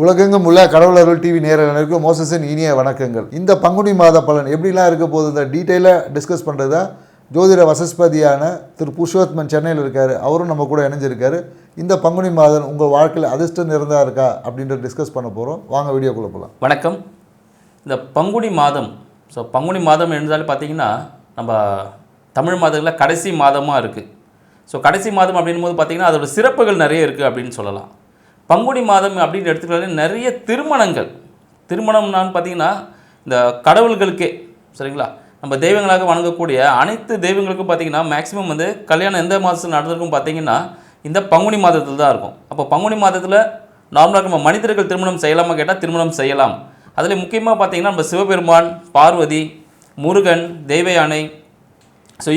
உலகெங்கும் உள்ள கடவுள் அருள் டிவி நேயர்களுக்கு மோசஸின் இனிய வணக்கங்கள். இந்த பங்குனி மாத பலன் எப்படிலாம் இருக்க போகுது இந்த டீட்டெயிலாக டிஸ்கஸ் பண்ணுறதா ஜோதிட வசஸ்பதியான திரு புருஷோத்தமன் சென்னையில் இருக்கார். அவரும் நம்ம கூட இணைஞ்சிருக்காரு. இந்த பங்குனி மாதம் உங்கள் வாழ்க்கையில் அதிர்ஷ்டம் இருந்தால் இருக்கா அப்படின்ற டிஸ்கஸ் பண்ண போகிறோம். வாங்க வீடியோக்குள்ளே போகலாம். வணக்கம். இந்த பங்குனி மாதம் பங்குனி மாதம் என்றாலும் பார்த்திங்கன்னா நம்ம தமிழ் மாதங்களில் கடைசி மாதமாக இருக்குது. கடைசி மாதம் அப்படின் போது பார்த்திங்கன்னா அதோட சிறப்புகள் நிறைய இருக்குது அப்படின்னு சொல்லலாம். பங்குனி மாதம் அப்படின்னு எடுத்துக்கிட்டாலே நிறைய திருமணம்னான்னு பார்த்திங்கன்னா இந்த கடவுள்களுக்கே சரிங்களா, நம்ம தெய்வங்களாக வணங்கக்கூடிய அனைத்து தெய்வங்களுக்கும் பார்த்திங்கன்னா மேக்ஸிமம் வந்து கல்யாணம் எந்த மாதத்தில் நடந்திருக்கும் பார்த்திங்கன்னா இந்த பங்குனி மாதத்தில் தான் இருக்கும். அப்போ பங்குனி மாதத்தில் நார்மலாக நம்ம மனிதர்கள் திருமணம் செய்யலாமா கேட்டால் திருமணம் செய்யலாம். அதில் முக்கியமாக பார்த்திங்கன்னா நம்ம சிவபெருமான், பார்வதி, முருகன், தெய்வ யானை,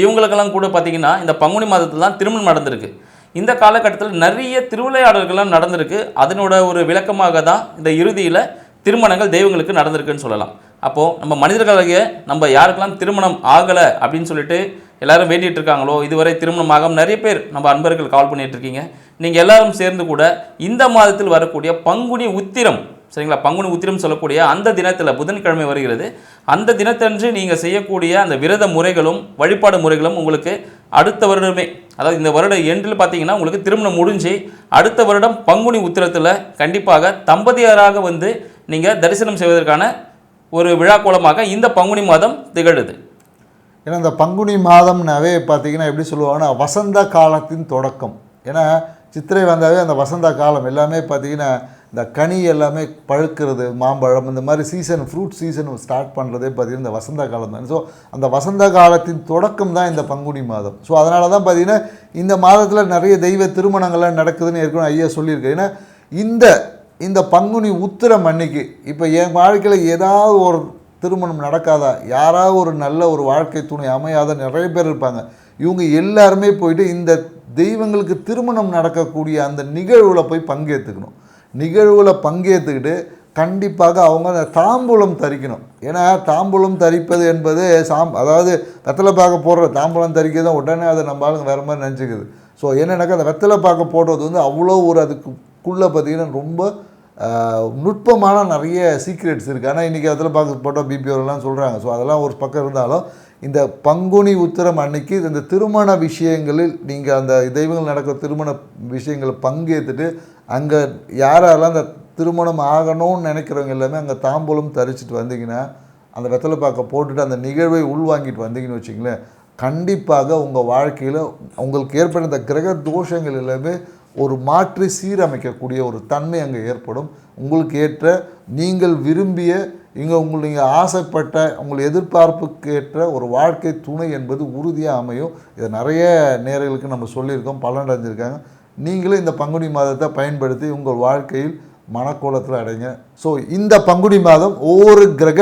இவங்களுக்கெல்லாம் கூட பார்த்திங்கன்னா இந்த பங்குனி மாதத்தில் தான் திருமணம் நடந்திருக்கு. இந்த காலகட்டத்தில் நிறைய திருவிளையாடல்கள்லாம் நடந்திருக்கு. அதனோட ஒரு விளக்கமாக தான் இந்த இறுதியில் திருமணங்கள் தெய்வங்களுக்கு நடந்திருக்குன்னு சொல்லலாம். அப்போது நம்ம மனிதர்களாகிய நம்ம யாருக்கெல்லாம் திருமணம் ஆகலை அப்படின்னு சொல்லிட்டு எல்லோரும் வேண்டிகிட்டு இருக்காங்களோ, இதுவரை திருமணம் ஆகாம நிறைய பேர் நம்ம அன்பர்கள் கால் பண்ணிகிட்டு இருக்கீங்க. நீங்கள் எல்லாரும் சேர்ந்து கூட இந்த மாதத்தில் வரக்கூடிய பங்குனி உத்திரம் சரிங்களா, பங்குனி உத்திரம் சொல்லக்கூடிய அந்த தினத்தில் புதன்கிழமை வருகிறது. அந்த தினத்தன்று நீங்கள் செய்யக்கூடிய அந்த விரத முறைகளும் வழிபாடு முறைகளும் உங்களுக்கு அடுத்த வருடமே, அதாவது இந்த வருட எண்டில் பார்த்தீங்கன்னா உங்களுக்கு திருமணம் முடிஞ்சு அடுத்த வருடம் பங்குனி உத்திரத்தில் கண்டிப்பாக தம்பதியராக வந்து நீங்கள் தரிசனம் செய்வதற்கான ஒரு விழா கோலமாக இந்த பங்குனி மாதம் திகழுது. ஏன்னா இந்த பங்குனி மாதம்னாவே பார்த்தீங்கன்னா எப்படி சொல்லுவாங்கன்னா வசந்த காலத்தின் தொடக்கம். ஏன்னா சித்திரை வந்தாவே அந்த வசந்த காலம் எல்லாமே பார்த்திங்கன்னா இந்த கனி எல்லாமே பழுக்கிறது, மாம்பழம் இந்த மாதிரி சீசன், ஃப்ரூட் சீசன் ஸ்டார்ட் பண்ணுறதே பார்த்திங்கன்னா இந்த வசந்த காலம் தான். அந்த வசந்த காலத்தின் தொடக்கம் தான் இந்த பங்குனி மாதம். அதனால தான் பார்த்திங்கன்னா இந்த மாதத்தில் நிறைய தெய்வ திருமணங்கள்லாம் நடக்குதுன்னு ஏற்கனவே ஐயா சொல்லியிருக்கேன். ஏன்னா இந்த பங்குனி உத்திரம் அன்னைக்கு இப்போ என் வாழ்க்கையில் ஏதாவது ஒரு திருமணம் நடக்காதா, யாராவது ஒரு நல்ல ஒரு வாழ்க்கை துணை அமையாத நிறைய பேர் இருப்பாங்க. இவங்க எல்லாருமே போயிட்டு இந்த தெய்வங்களுக்கு திருமணம் நடக்கக்கூடிய அந்த நிகழ்வில் போய் பங்கேற்றுக்கணும். நிகழ்வில் பங்கேற்றுக்கிட்டு கண்டிப்பாக அவங்க அந்த தாம்பூலம் தரிக்கணும். ஏன்னா தாம்பூலம் தரிப்பது என்பது அதாவது வெத்தலை பாக்க போடுற தாம்பூலம் தரிக்கிறது தான் உடனே அதை நம்ம ஆளுங்க வேறு மாதிரி நினச்சிக்குது. என்னென்னாக்கா அந்த வெத்தலை பாக்க போடுறது வந்து அவ்வளோ ஒரு அதுக்குள்ளே பார்த்திங்கன்னா ரொம்ப நுட்பமான நிறைய சீக்ரெட்ஸ் இருக்குது. ஆனால் இன்றைக்கி வெத்தலை பாக்க போட்டால் பிபிஓலாம் சொல்கிறாங்க. அதெல்லாம் ஒரு பக்கம் இருந்தாலும் இந்த பங்குனி உத்திரம் அன்னைக்கு இந்த திருமண விஷயங்களில் நீங்கள் அந்த தெய்வங்கள் நடக்கிற திருமண விஷயங்களை பங்கேற்றுட்டு அங்கே யாரெல்லாம் அந்த திருமணம் ஆகணும்னு நினைக்கிறவங்க எல்லாமே அங்கே தாம்பூலம் தரிச்சிட்டு வந்தீங்கன்னா, அந்த வெத்தலை பாக்க போட்டுட்டு அந்த நிகழ்வை உள்வாங்கிட்டு வந்தீங்கன்னு வச்சிங்களேன், கண்டிப்பாக உங்கள் வாழ்க்கையில் உங்களுக்கு ஏற்பட்ட இந்த கிரக தோஷங்கள் எல்லாமே ஒரு மாற்றி சீரமைக்கக்கூடிய ஒரு தன்மை அங்கே ஏற்படும். உங்களுக்கு ஏற்ற நீங்கள் விரும்பிய நீங்கள் ஆசைப்பட்ட உங்கள் எதிர்பார்ப்புக்கு ஏற்ற ஒரு வாழ்க்கை துணை என்பது உறுதியாக அமையும். இதை நிறைய நேயர்களுக்கு நம்ம சொல்லியிருக்கோம், பலன் அடைஞ்சிருக்காங்க. நீங்களும் இந்த பங்குனி மாதத்தை பயன்படுத்தி உங்கள் வாழ்க்கையில் மனக்கோலத்தில் அடைங்க. இந்த பங்குனி மாதம் ஒவ்வொரு கிரக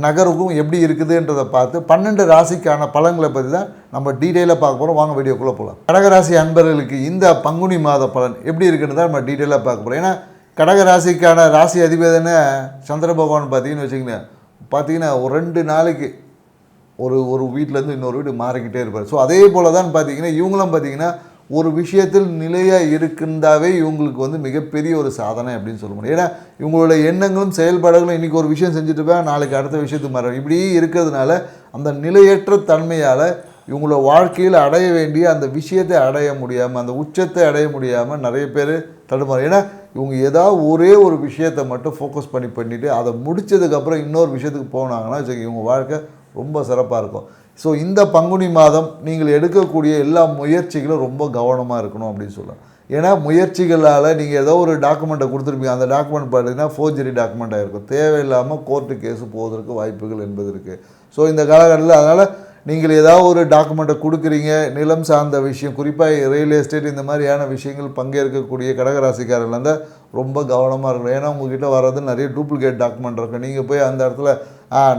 நகருக்கும் எப்படி இருக்குதுன்றதை பார்த்து 12 ராசிக்கான பலன்களை பற்றி தான் நம்ம டீட்டெயிலாக பார்க்க போகிறோம். வாங்க வீடியோக்குள்ளே போகலாம். கடகராசி அன்பர்களுக்கு இந்த பங்குனி மாத பலன் எப்படி இருக்குன்னு தான் நம்ம டீட்டெயிலாக பார்க்க போகிறோம். ஏன்னா கடகராசிக்கான ராசி அதிபதினு சந்திர பகவான் பார்த்தீங்கன்னா ஒரு 2 நாளைக்கு ஒரு வீட்டிலேருந்து இன்னொரு வீடு மாறிக்கிட்டே இருப்பார். அதே போல் தான் பார்த்தீங்கன்னா இவங்களும் பார்த்தீங்கன்னா ஒரு விஷயத்தில் நிலையாக இருக்கின்றாவே இவங்களுக்கு வந்து மிகப்பெரிய ஒரு சாதனை அப்படின்னு சொல்ல முடியும். ஏன்னா இவங்களோட எண்ணங்களும் செயல்பாடுகளும் இன்றைக்கி ஒரு விஷயம் செஞ்சுட்டு போய் நாளைக்கு அடுத்த விஷயத்துக்கு மாறும். இப்படி இருக்கிறதுனால அந்த நிலையற்ற தன்மையால் இவங்களோட வாழ்க்கையில் அடைய வேண்டிய அந்த விஷயத்தை அடைய முடியாமல், அந்த உச்சத்தை அடைய முடியாமல் நிறைய பேர் தடுமாறும். ஏன்னா இவங்க ஏதாவது ஒரே ஒரு விஷயத்தை மட்டும் ஃபோக்கஸ் பண்ணிவிட்டு அதை முடித்ததுக்கப்புறம் இன்னொரு விஷயத்துக்கு போனாங்கன்னா இவங்க வாழ்க்கை ரொம்ப சிறப்பாக இருக்கும். இந்த பங்குனி மாதம் நீங்கள் எடுக்கக்கூடிய எல்லா முயற்சிகளும் ரொம்ப கவனமாக இருக்கணும் அப்படின்னு சொல்லலாம். ஏன்னா முயற்சிகளால் நீங்கள் ஏதோ ஒரு டாக்குமெண்ட்டை கொடுத்துருப்பீங்க, அந்த டாக்குமெண்ட் பார்த்தீங்கன்னா ஃபோர்ஜரி டாக்குமெண்ட்டாக இருக்கும். தேவையில்லாமல் கோர்ட்டு கேஸு போவதற்கு வாய்ப்புகள் என்பது இருக்குது. இந்த காலகட்டத்தில் அதனால் நீங்கள் ஏதாவது ஒரு டாக்குமெண்ட்டை கொடுக்குறீங்க, நிலம் சார்ந்த விஷயம், குறிப்பாக ரியல் எஸ்டேட் இந்த மாதிரியான விஷயங்கள் பங்கேற்கக்கூடிய கடகராசிக்காரர்கள் இருந்தால் ரொம்ப கவனமாக இருக்கணும். ஏன்னா உங்கள்கிட்ட வர்றது நிறைய டூப்ளிகேட் டாக்குமெண்ட் இருக்கும். நீங்கள் போய் அந்த இடத்துல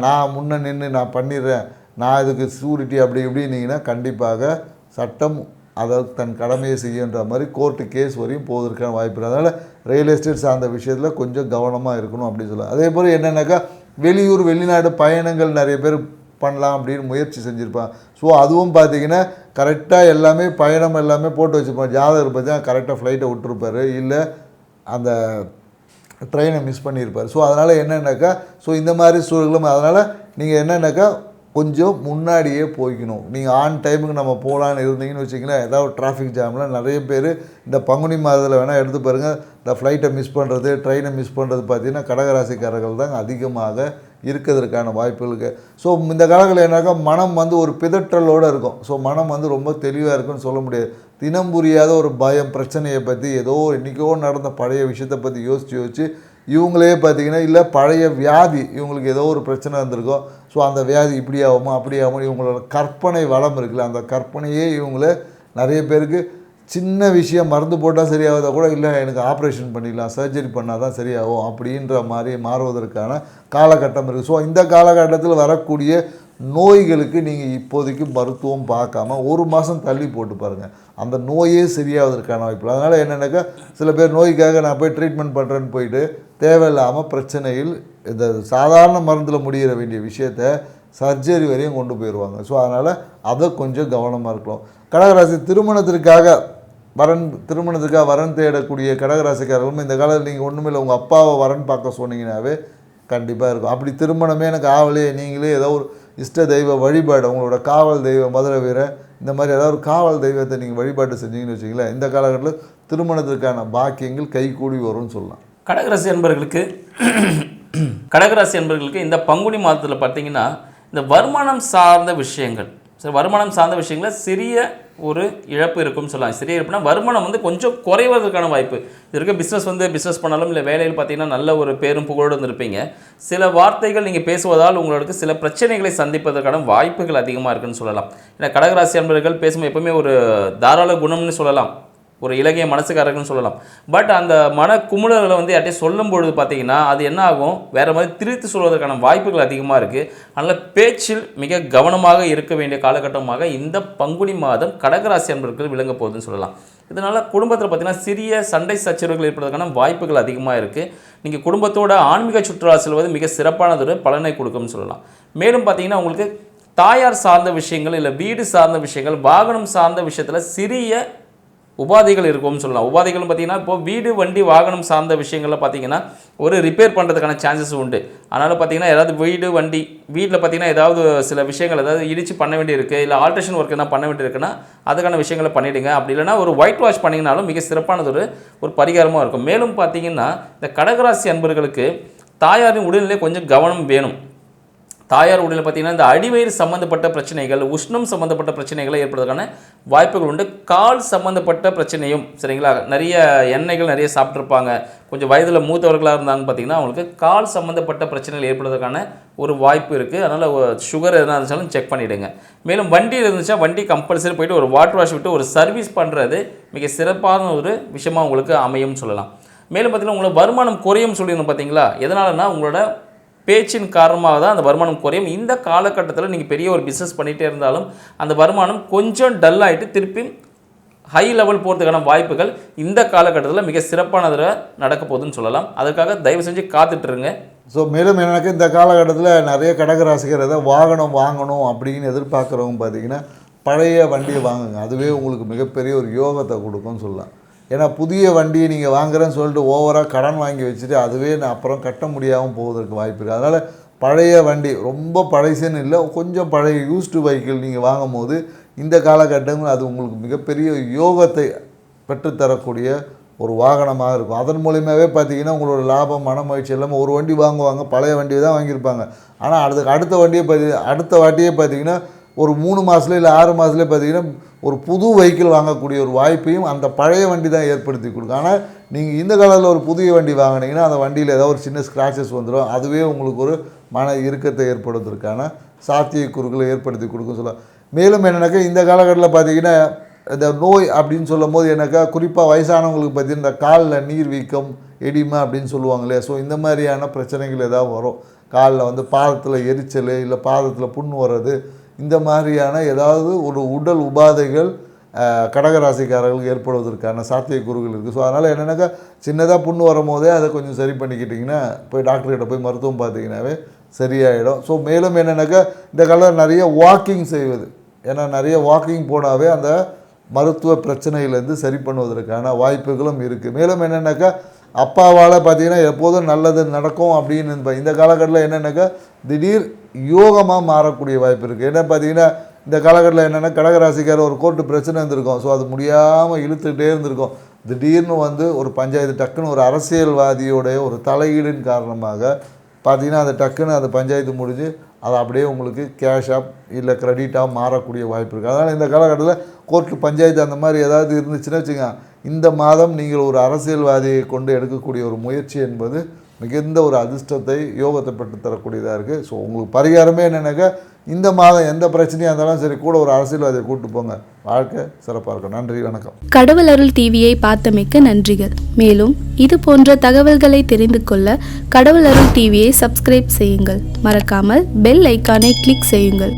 நான் முன்னே நின்று நான் பண்ணிடுறேன், நான் இதுக்கு சூரிட்டி அப்படி இப்படின்னீங்கன்னா கண்டிப்பாக சட்டம் அதை தன் கடமையை செய்யன்ற மாதிரி கோர்ட்டு கேஸ் வரையும் போவதற்கான வாய்ப்பு இருக்குது. அதனால் ரியல் எஸ்டேட் சார்ந்த விஷயத்தில் கொஞ்சம் கவனமாக இருக்கணும் அப்படின்னு சொல்லலாம். அதே போல் என்னென்னாக்கா வெளியூர் வெளிநாடு பயணங்கள் நிறைய பேர் பண்ணலாம் அப்படின்னு முயற்சி செஞ்சுருப்பான். அதுவும் பார்த்திங்கன்னா கரெக்டாக எல்லாமே பயணம் எல்லாமே போட்டு வச்சுருப்பான். ஜாதகர் பார்த்தா கரெக்டாக ஃப்ளைட்டை விட்டுருப்பார், இல்லை அந்த ட்ரெயினை மிஸ் பண்ணியிருப்பார். ஸோ அதனால் என்னென்னாக்கா இந்த மாதிரி சூழலும் அதனால் நீங்கள் என்னென்னாக்கா கொஞ்சம் முன்னாடியே போய்க்கணும். நீங்கள் ஆன் டைமுக்கு நம்ம போகலான்னு இருந்தீங்கன்னு வச்சிங்களேன், ஏதாவது டிராஃபிக் ஜாமில் நிறைய பேர் இந்த பங்குனி மாதத்தில் வேணால் எடுத்து பாருங்கள், இந்த ஃப்ளைட்டை மிஸ் பண்ணுறது, ட்ரெயினை மிஸ் பண்ணுறது பார்த்திங்கன்னா கடகராசிக்காரர்கள் தான் அதிகமாக இருக்கிறதுக்கான வாய்ப்புகள் இருக்குது. ஸோ இந்த காலங்களில் என்னாக்கா மனம் ஒரு பிதற்றலோடு இருக்கும். ஸோ மனம் ரொம்ப தெளிவாக இருக்குன்னு சொல்ல முடியாது. தினம் புரியாத ஒரு பயம், பிரச்சனையை பற்றி ஏதோ இன்றைக்கோ நடந்த பழைய விஷயத்தை பற்றி யோசித்து இவங்களே பார்த்திங்கன்னா இல்லை பழைய வியாதி, இவங்களுக்கு ஏதோ ஒரு பிரச்சனை வந்திருக்கும். ஸோ அந்த வியாதி இப்படி ஆகுமோ அப்படி ஆகுமோ, இவங்களோட கற்பனை வளம் இருக்குல்ல, அந்த கற்பனையே இவங்கள நிறைய பேருக்கு சின்ன விஷயம் மருந்து போட்டால் சரியாவதா கூட இல்லை, எனக்கு ஆப்ரேஷன் பண்ணிடலாம், சர்ஜரி பண்ணால் தான் சரியாகும் அப்படின்ற மாதிரி மாறுவதற்கான காலகட்டம் இருக்குது. ஸோ இந்த காலகட்டத்தில் வரக்கூடிய நோய்களுக்கு நீங்கள் இப்போதைக்கு மருத்துவம் பார்க்காம ஒரு மாதம் தள்ளி போட்டு பாருங்கள், அந்த நோயே சரியாவதற்கான வாய்ப்பு. அதனால் என்னென்னாக்கா சில பேர் நோய்க்காக நான் போய் ட்ரீட்மெண்ட் பண்ணுறேன்னு போயிட்டு தேவையில்லாமல் பிரச்சனையில் இந்த சாதாரண மருந்தில் முடிகிற வேண்டிய விஷயத்தை சர்ஜரி வரையும் கொண்டு போயிடுவாங்க. ஸோ அதனால் அதை கொஞ்சம் கவனமாக இருக்கலாம். கடகராசி திருமணத்திற்காக வரன் தேடக்கூடிய கடகராசிக்காரர்களும் இந்த காலத்தில் நீங்கள் ஒன்றுமே இல்லை, உங்கள் அப்பாவை வரன் பார்க்க சொன்னீங்கன்னாவே கண்டிப்பாக இருக்கும். அப்படி திருமணமே எனக்கு ஆவலையே, நீங்களே ஏதோ ஒரு இஷ்ட தெய்வ வழிபாடு, உங்களோட காவல் தெய்வம் மதுரை வீரன் இந்த மாதிரி ஏதாவது ஒரு காவல் தெய்வத்தை நீங்கள் வழிபாடு செஞ்சீங்கன்னு வச்சிங்களேன், இந்த காலகட்டத்தில் திருமணத்திற்கான பாக்கியங்கள் கைகூடி வரும்னு சொல்லலாம். கடகராசி என்பவர்களுக்கு இந்த பங்குனி மாதத்தில் பார்த்தீங்கன்னா இந்த வருமானம் சார்ந்த விஷயங்கள், சரி வருமானம் சார்ந்த விஷயங்களில் சிறிய ஒரு இழப்பு இருக்கும்னு சொல்லலாம். சிறிய இழப்புனா வருமானம் கொஞ்சம் குறைவதற்கான வாய்ப்பு இருக்க. பிஸ்னஸ் பண்ணாலும் இல்லை வேலையில் பார்த்தீங்கன்னா நல்ல ஒரு பேரும் புகழோடு இருந்திருப்பீங்க. சில வார்த்தைகள் நீங்கள் பேசுவதால் உங்களுக்கு சில பிரச்சனைகளை சந்திப்பதற்கான வாய்ப்புகள் அதிகமாக இருக்குன்னு சொல்லலாம். ஏன்னா கடகராசி என்பவர்கள் பேசும்போது எப்பவுமே ஒரு தாராள குணம்னு சொல்லலாம், ஒரு இலகிய மனசுக்காரர்கள்னு சொல்லலாம். பட் அந்த மன குமுறலை யார்ட்டையும் சொல்லும் பொழுது பார்த்தீங்கன்னா அது என்ன ஆகும், வேறு மாதிரி திரித்து சொல்வதற்கான வாய்ப்புகள் அதிகமாக இருக்குது. அதனால் பேச்சில் மிக கவனமாக இருக்க வேண்டிய காலகட்டமாக இந்த பங்குனி மாதம் கடகராசி என்பவர்கள் விளங்க போகுதுன்னு சொல்லலாம். இதனால் குடும்பத்தில் பார்த்தீங்கன்னா சிறிய சண்டை சச்சரவுகள் ஏற்படுவதற்கான வாய்ப்புகள் அதிகமாக இருக்குது. நீங்கள் குடும்பத்தோட ஆன்மீக சுற்றுலா செல்வது மிக சிறப்பானதொரு பலனை கொடுக்கும்னு சொல்லலாம். மேலும் பார்த்தீங்கன்னா உங்களுக்கு தாயார் சார்ந்த விஷயங்கள், இல்லை வீடு சார்ந்த விஷயங்கள், வாகனம் சார்ந்த விஷயத்தில் சிறிய உபாதைகள் இருக்கும்னு சொல்லலாம். உபாதைகள்னு பார்த்தீங்கன்னா இப்போ வீடு வண்டி வாகனம் சார்ந்த விஷயங்களில் பார்த்தீங்கன்னா ஒரு ரிப்பேர் பண்ணுறதுக்கான சான்சஸ் உண்டு. அதனால் பார்த்தீங்கன்னா ஏதாவது வீடு வண்டி வீட்டில் பார்த்தீங்கன்னா ஏதாவது சில விஷயங்கள் ஏதாவது இடித்து பண்ண வேண்டியிருக்கு, இல்லை ஆல்ட்ரேஷன் ஒர்க் என்ன பண்ண வேண்டியிருக்குன்னா அதுக்கான விஷயங்களை பண்ணிவிடுங்க. அப்படி இல்லைனா ஒரு ஒயிட் வாஷ் பண்ணிங்கனாலும் மிக சிறப்பானது ஒரு பரிகாரமாக இருக்கும். மேலும் பார்த்தீங்கன்னா இந்த கடகராசி அன்பர்களுக்கு தாயாரின் உடல்நிலை கொஞ்சம் கவனம் வேணும். தாயார் உடலில் பார்த்தீங்கன்னா இந்த அடிவயிறு சம்மந்தப்பட்ட பிரச்சனைகள், உஷ்ணம் சம்மந்தப்பட்ட பிரச்சனைகளை ஏற்படுவதற்கான வாய்ப்புகள் உண்டு. கால் சம்மந்தப்பட்ட பிரச்சனையும் சரிங்களா, நிறைய எண்ணெய்கள் நிறைய சாப்பிட்ருப்பாங்க, கொஞ்சம் வயதில் மூத்தவர்களாக இருந்தாங்கன்னு பார்த்தீங்கன்னா அவங்களுக்கு கால் சம்மந்தப்பட்ட பிரச்சனைகள் ஏற்படுவதற்கான ஒரு வாய்ப்பு இருக்குது. அதனால் சுகர் எதனா இருந்தாலும் செக் பண்ணிவிடுங்க. மேலும் வண்டி இருந்துச்சா வண்டி கம்பல்சரி போய்ட்டு ஒரு வாட்டர் வாஷ் விட்டு ஒரு சர்வீஸ் பண்ணுறது மிக சிறப்பான ஒரு விஷயமாக உங்களுக்கு அமையும்னு சொல்லலாம். மேலும் பார்த்தீங்கன்னா உங்களோட வருமானம் குறையும் சொல்லியிருந்தோம் பார்த்தீங்களா, எதனாலனா உங்களோட பேச்சின் காரணமாக தான் அந்த வருமானம் குறையும். இந்த காலகட்டத்தில் நீங்கள் பெரிய ஒரு பிஸ்னஸ் பண்ணிகிட்டே இருந்தாலும் அந்த வருமானம் கொஞ்சம் டல் ஆகிட்டு திருப்பி ஹை லெவல் போகிறதுக்கான வாய்ப்புகள் இந்த காலகட்டத்தில் மிக சிறப்பானதில் நடக்க போகுதுன்னு சொல்லலாம். அதுக்காக தயவு செஞ்சு காத்துட்ருங்க. ஸோ மேலும் எனக்கு இந்த காலகட்டத்தில் நிறைய கடகராசிகர் ஏதாவது வாகனம் வாங்கணும் அப்படின்னு எதிர்பார்க்குறவங்க பார்த்தீங்கன்னா பழைய வண்டியை வாங்குங்க, அதுவே உங்களுக்கு மிகப்பெரிய ஒரு யோகத்தை கொடுக்கும்னு சொல்லலாம். ஏன்னா புதிய வண்டியை நீங்கள் வாங்குறேன்னு சொல்லிட்டு ஓவராக கடன் வாங்கி வச்சுட்டு அதுவே நான் அப்புறம் கட்ட முடியாமல் போவதற்கு வாய்ப்பு இருக்குது. அதனால் பழைய வண்டி ரொம்ப பழைசுன்னு இல்லை, கொஞ்சம் பழைய யூஸ்டு வெஹிக்கிள் நீங்கள் வாங்கும் போது இந்த காலகட்டங்கள் அது உங்களுக்கு மிகப்பெரிய யோகத்தை பெற்றுத்தரக்கூடிய ஒரு வாகனமாக இருக்கும். அதன் மூலியமாகவே பார்த்தீங்கன்னா உங்களோட லாபம் மன மகிழ்ச்சி எல்லாமே. ஒரு வண்டி வாங்குவாங்க, பழைய வண்டியை தான் வாங்கியிருப்பாங்க, ஆனால் அடுத்த வாட்டியே பார்த்தீங்கன்னா ஒரு 3 மாதத்துல இல்லை 6 மாதத்துலேயே பார்த்தீங்கன்னா ஒரு புது வெஹிக்கிள் வாங்கக்கூடிய ஒரு வாய்ப்பையும் அந்த பழைய வண்டி தான் ஏற்படுத்தி கொடுக்கும். ஆனால் நீங்கள் இந்த காலத்தில் ஒரு புதிய வண்டி வாங்கினீங்கன்னா அந்த வண்டியில் ஏதாவது ஒரு சின்ன ஸ்க்ராச்சஸ் வந்துடும், அதுவே உங்களுக்கு ஒரு மன இறுக்கத்தை ஏற்படுவதற்கான சாத்தியக்கூறுகளை ஏற்படுத்தி கொடுக்கும் சொல்லலாம். மேலும் என்னென்னாக்கா இந்த காலகட்டத்தில் பார்த்தீங்கன்னா இந்த நோய் அப்படின்னு சொல்லும் போது என்னக்கா குறிப்பாக வயசானவங்களுக்கு பார்த்தீங்கன்னா இந்த காலில் நீர் வீக்கம், எடிமா அப்படின்னு சொல்லுவாங்க இல்லையா. ஸோ இந்த மாதிரியான பிரச்சனைகள் ஏதாவது வரும், காலில் பாதத்தில் எரிச்சல், இல்லை பாதத்தில் புண் வர்றது, இந்த மாதிரியான ஏதாவது ஒரு உடல் உபாதைகள் கடகராசிக்காரர்களுக்கு ஏற்படுவதற்கான சாத்தியக்கூறுகள் இருக்குது. ஸோ அதனால் என்னென்னாக்கா சின்னதாக புண்ணு வரும் போதே அதை கொஞ்சம் சரி பண்ணிக்கிட்டிங்கன்னா போய் டாக்டர்கிட்ட போய் மருத்துவம் பார்த்தீங்கன்னாவே சரியாயிடும். ஸோ மேலும் என்னென்னாக்கா இந்த காலம் நிறைய வாக்கிங் செய்வது, ஏன்னா நிறைய வாக்கிங் போனாவே அந்த மருத்துவ பிரச்சனையிலேருந்து சரி பண்ணுவதற்கான வாய்ப்புகளும் இருக்குது. மேலும் என்னென்னாக்கா அப்பாவால் பார்த்தீங்கன்னா எப்போதும் நல்லது நடக்கும் அப்படின்னு இந்த காலகட்டத்தில் என்னென்னாக்கா திடீர் யோகமாக மாறக்கூடிய வாய்ப்பு இருக்குது. ஏன்னா பார்த்தீங்கன்னா இந்த காலகட்டத்தில் என்னென்னா கடகராசிக்கார ஒரு கோர்ட்டு பிரச்சனை இருந்திருக்கும். ஸோ அது முடியாமல் இழுத்துக்கிட்டே இருந்திருக்கும். திடீர்னு வந்து ஒரு பஞ்சாயத்து டக்குன்னு ஒரு அரசியல்வாதியோடைய ஒரு தலையீடின் காரணமாக பார்த்தீங்கன்னா அது டக்குன்னு அந்த பஞ்சாயத்து முடிஞ்சு அது அப்படியே உங்களுக்கு கேஷாக இல்லை கிரெடிட்டாக மாறக்கூடிய வாய்ப்பு இருக்குது. அதனால் இந்த காலகட்டத்தில் கோர்ட்டு பஞ்சாயத்து அந்த மாதிரி ஏதாவது இருந்துச்சுன்னா வச்சுங்க, இந்த மாதம் நீங்கள் ஒரு அரசியல்வாதியை கொண்டு எடுக்கக்கூடிய ஒரு முயற்சி என்பது மிகுந்த ஒரு அதிர்ஷ்டத்தை யோகத்தை பெற்று தரக்கூடியதாக இருக்குது. ஸோ உங்களுக்கு பரிகாரமே என்னென்னாக்கா இந்த மாதம் எந்த பிரச்சனையாக இருந்தாலும் சரி கூட ஒரு அரசியல்வாதியை கூப்பிட்டு போங்க, வாழ்க்கை சிறப்பாக இருக்கும். நன்றி, வணக்கம். கடவுள் அருள் டிவியை பார்த்தமைக்கு நன்றிகள். மேலும் இது போன்ற தகவல்களை தெரிந்து கொள்ள கடவுள் அருள் டிவியை சப்ஸ்கிரைப் செய்யுங்கள். மறக்காமல் பெல் ஐக்கானை கிளிக் செய்யுங்கள்.